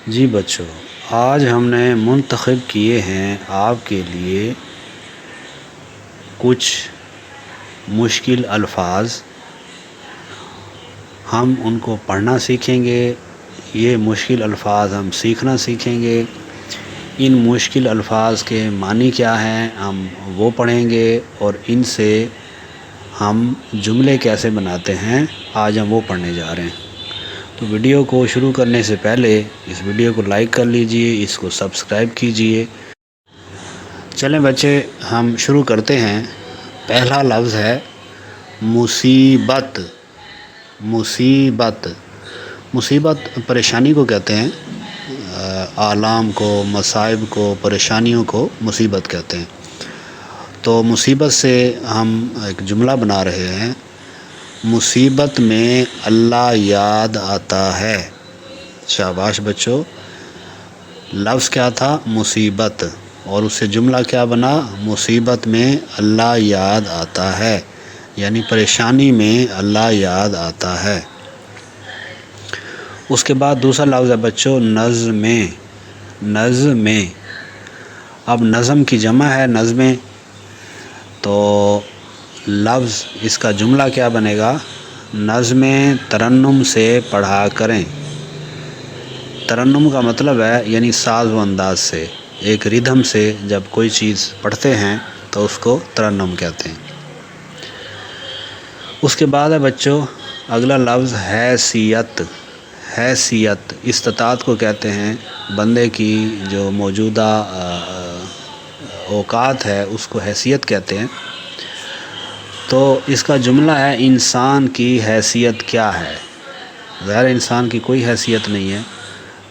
جی بچوں، آج ہم نے منتخب کیے ہیں آپ کے لیے کچھ مشکل الفاظ۔ ہم ان کو پڑھنا سیکھیں گے، یہ مشکل الفاظ ہم سیکھنا سیکھیں گے۔ ان مشکل الفاظ کے معنی کیا ہیں ہم وہ پڑھیں گے، اور ان سے ہم جملے کیسے بناتے ہیں آج ہم وہ پڑھنے جا رہے ہیں۔ تو ویڈیو کو شروع کرنے سے پہلے اس ویڈیو کو لائک کر لیجئے، اس کو سبسکرائب کیجئے۔ چلیں بچے، ہم شروع کرتے ہیں۔ پہلا لفظ ہے مصیبت۔ مصیبت مصیبت پریشانی کو کہتے ہیں، آلام کو، مصائب کو، پریشانیوں کو مصیبت کہتے ہیں۔ تو مصیبت سے ہم ایک جملہ بنا رہے ہیں، مصیبت میں اللہ یاد آتا ہے۔ شاباش بچوں، لفظ کیا تھا؟ مصیبت، اور اس سے جملہ کیا بنا؟ مصیبت میں اللہ یاد آتا ہے، یعنی پریشانی میں اللہ یاد آتا ہے۔ اس کے بعد دوسرا لفظ ہے بچوں نظمیں۔ نظمیں، اب نظم کی جمع ہے نظمیں، تو لفظ اس کا جملہ کیا بنے گا؟ نظمیں ترنم سے پڑھا کریں۔ ترنم کا مطلب ہے یعنی ساز و انداز سے، ایک ردھم سے جب کوئی چیز پڑھتے ہیں تو اس کو ترنم کہتے ہیں۔ اس کے بعد ہے بچوں اگلا لفظ حیثیت۔ حیثیت استطاعت کو کہتے ہیں، بندے کی جو موجودہ اوقات ہے اس کو حیثیت کہتے ہیں۔ تو اس کا جملہ ہے انسان کی حیثیت کیا ہے؟ ظاہر انسان کی کوئی حیثیت نہیں ہے،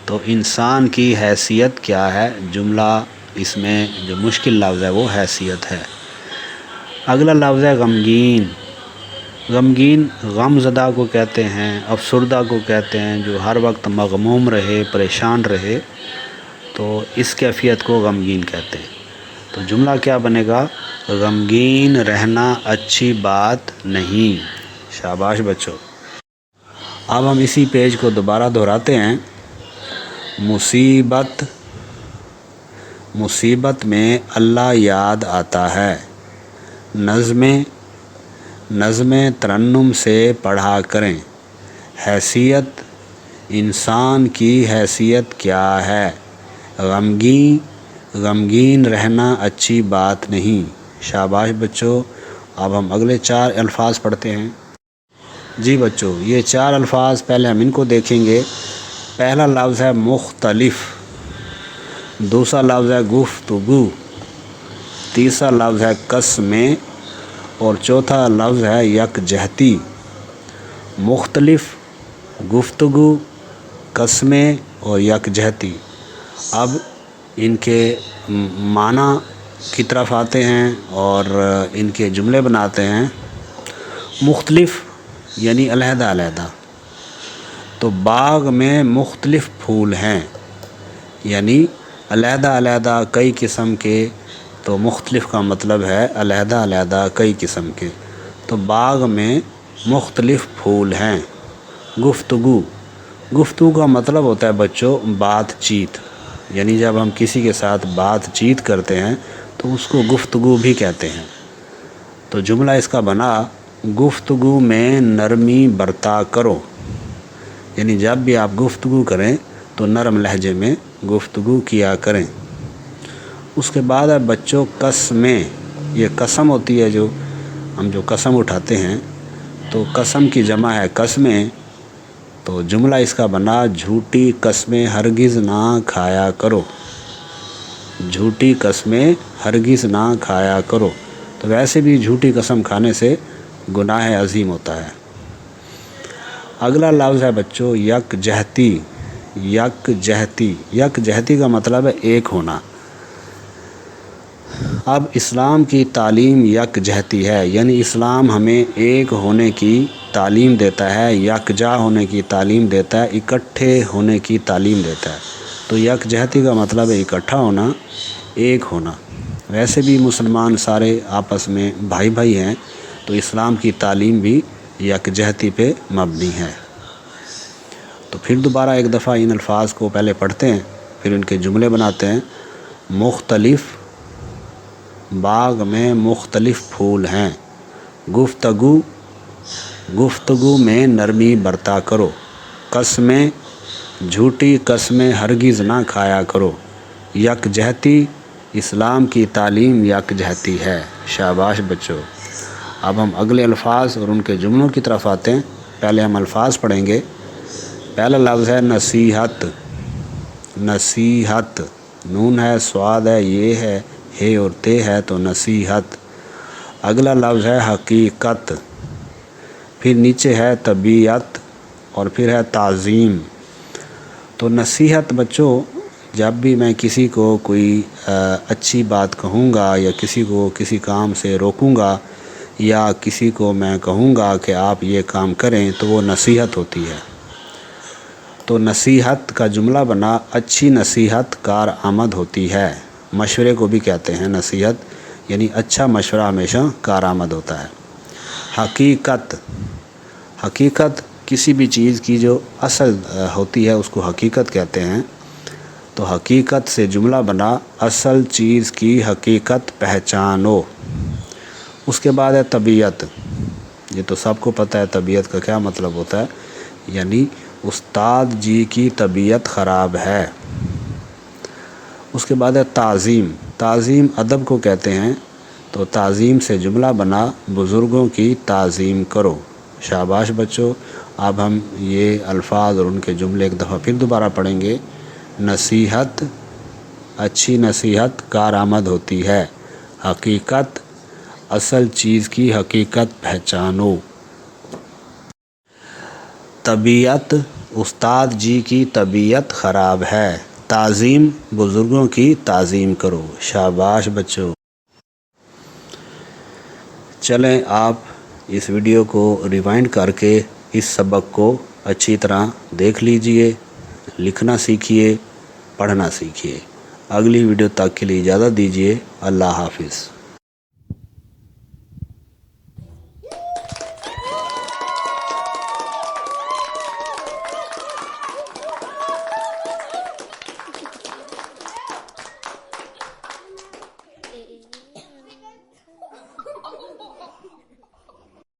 تو انسان کی حیثیت کیا ہے؟ جملہ اس میں جو مشکل لفظ ہے وہ حیثیت ہے۔ اگلا لفظ ہے غمگین۔ غمگین غم زدہ کو کہتے ہیں، افسردہ کو کہتے ہیں، جو ہر وقت مغموم رہے، پریشان رہے، تو اس کیفیت کو غمگین کہتے ہیں۔ تو جملہ کیا بنے گا؟ غمگین رہنا اچھی بات نہیں۔ شاباش بچوں، اب ہم اسی پیج کو دوبارہ دہراتے ہیں۔ مصیبت، مصیبت میں اللہ یاد آتا ہے۔ نظمیں، نظمیں ترنم سے پڑھا کریں۔ حیثیت، انسان کی حیثیت کیا ہے؟ غمگین، غمگین رہنا اچھی بات نہیں۔ شاباش بچوں، اب ہم اگلے 4 الفاظ پڑھتے ہیں۔ جی بچوں، یہ 4 الفاظ پہلے ہم ان کو دیکھیں گے۔ پہلا لفظ ہے مختلف، دوسرا لفظ ہے گفتگو، تیسرا لفظ ہے قسمیں، اور چوتھا لفظ ہے یکجہتی۔ مختلف، گفتگو، قسمیں اور یکجہتی۔ اب ان کے معنی کی طرف آتے ہیں اور ان کے جملے بناتے ہیں۔ مختلف یعنی علیحدہ علیحدہ، تو باغ میں مختلف پھول ہیں، یعنی علیحدہ علیحدہ کئی قسم کے، تو مختلف کا مطلب ہے علیحدہ علیحدہ کئی قسم کے، تو باغ میں مختلف پھول ہیں۔ گفتگو، گفتگو کا مطلب ہوتا ہے بچوں بات چیت، یعنی جب ہم کسی کے ساتھ بات چیت کرتے ہیں تو اس کو گفتگو بھی کہتے ہیں۔ تو جملہ اس کا بنا گفتگو میں نرمی برتا کرو، یعنی جب بھی آپ گفتگو کریں تو نرم لہجے میں گفتگو کیا کریں۔ اس کے بعد ہے بچوں قسمیں۔ یہ قسم ہوتی ہے، جو ہم جو قسم اٹھاتے ہیں، تو قسم کی جمع ہے قسمیں، تو جملہ اس کا بنا جھوٹی قسمیں ہرگز نہ کھایا کرو۔ جھوٹی قسمیں ہرگز نہ کھایا کرو، تو ویسے بھی جھوٹی قسم کھانے سے گناہ عظیم ہوتا ہے۔ اگلا لفظ ہے بچوں یکجہتی۔ یکجہتی، یکجہتی کا مطلب ہے ایک ہونا۔ اب اسلام کی تعلیم یکجہتی ہے، یعنی اسلام ہمیں ایک ہونے کی تعلیم دیتا ہے، یکجا ہونے کی تعلیم دیتا ہے، اکٹھے ہونے کی تعلیم دیتا ہے۔ تو یکجہتی کا مطلب ہے اکٹھا ہونا، ایک ہونا۔ ویسے بھی مسلمان سارے آپس میں بھائی بھائی ہیں، تو اسلام کی تعلیم بھی یکجہتی پہ مبنی ہے۔ تو پھر دوبارہ ایک دفعہ ان الفاظ کو پہلے پڑھتے ہیں، پھر ان کے جملے بناتے ہیں۔ مختلف باغ میں مختلف پھول ہیں، گفتگو میں نرمی برتا کرو، قسمیں جھوٹی قسمیں ہرگز نہ کھایا کرو، یکجہتی اسلام کی تعلیم یکجہتی ہے۔ شاباش بچوں۔ اب ہم اگلے الفاظ اور ان کے جملوں کی طرف آتے ہیں۔ پہلے ہم الفاظ پڑھیں گے۔ پہلا لفظ ہے نصیحت، نصیحت، نون ہے، سواد ہے، یہ ہے، ہے اور تے ہے تو نصیحت۔ اگلا لفظ ہے حقیقت، پھر نیچے ہے طبیعت اور پھر ہے تعظیم۔ تو نصیحت بچوں، جب بھی میں کسی کو کوئی اچھی بات کہوں گا یا کسی کو کسی کام سے روکوں گا یا کسی کو میں کہوں گا کہ آپ یہ کام کریں تو وہ نصیحت ہوتی ہے۔ تو نصیحت کا جملہ بنا اچھی نصیحت کارآمد ہوتی ہے۔ مشورے کو بھی کہتے ہیں نصیحت، یعنی اچھا مشورہ ہمیشہ کارآمد ہوتا ہے۔ حقیقت، حقیقت کسی بھی چیز کی جو اصل ہوتی ہے اس کو حقیقت کہتے ہیں۔ تو حقیقت سے جملہ بنا اصل چیز کی حقیقت پہچانو۔ اس کے بعد ہے طبیعت، یہ تو سب کو پتہ ہے طبیعت کا کیا مطلب ہوتا ہے، یعنی استاد جی کی طبیعت خراب ہے۔ اس کے بعد ہے تعظیم، تعظیم ادب کو کہتے ہیں۔ تو تعظیم سے جملہ بنا بزرگوں کی تعظیم کرو۔ شاباش بچوں۔ اب ہم یہ الفاظ اور ان کے جملے ایک دفعہ پھر دوبارہ پڑھیں گے۔ نصیحت، اچھی نصیحت کارآمد ہوتی ہے۔ حقیقت، اصل چیز کی حقیقت پہچانو۔ طبیعت، استاد جی کی طبیعت خراب ہے۔ تعظیم، بزرگوں کی تعظیم کرو۔ شاباش بچوں۔ چلیں آپ اس ویڈیو کو ریوائنڈ کر کے اس سبق کو اچھی طرح دیکھ لیجئے، لکھنا سیکھیے، پڑھنا سیکھیے۔ اگلی ویڈیو تک کے لیے اجازت دیجیے۔ اللہ حافظ۔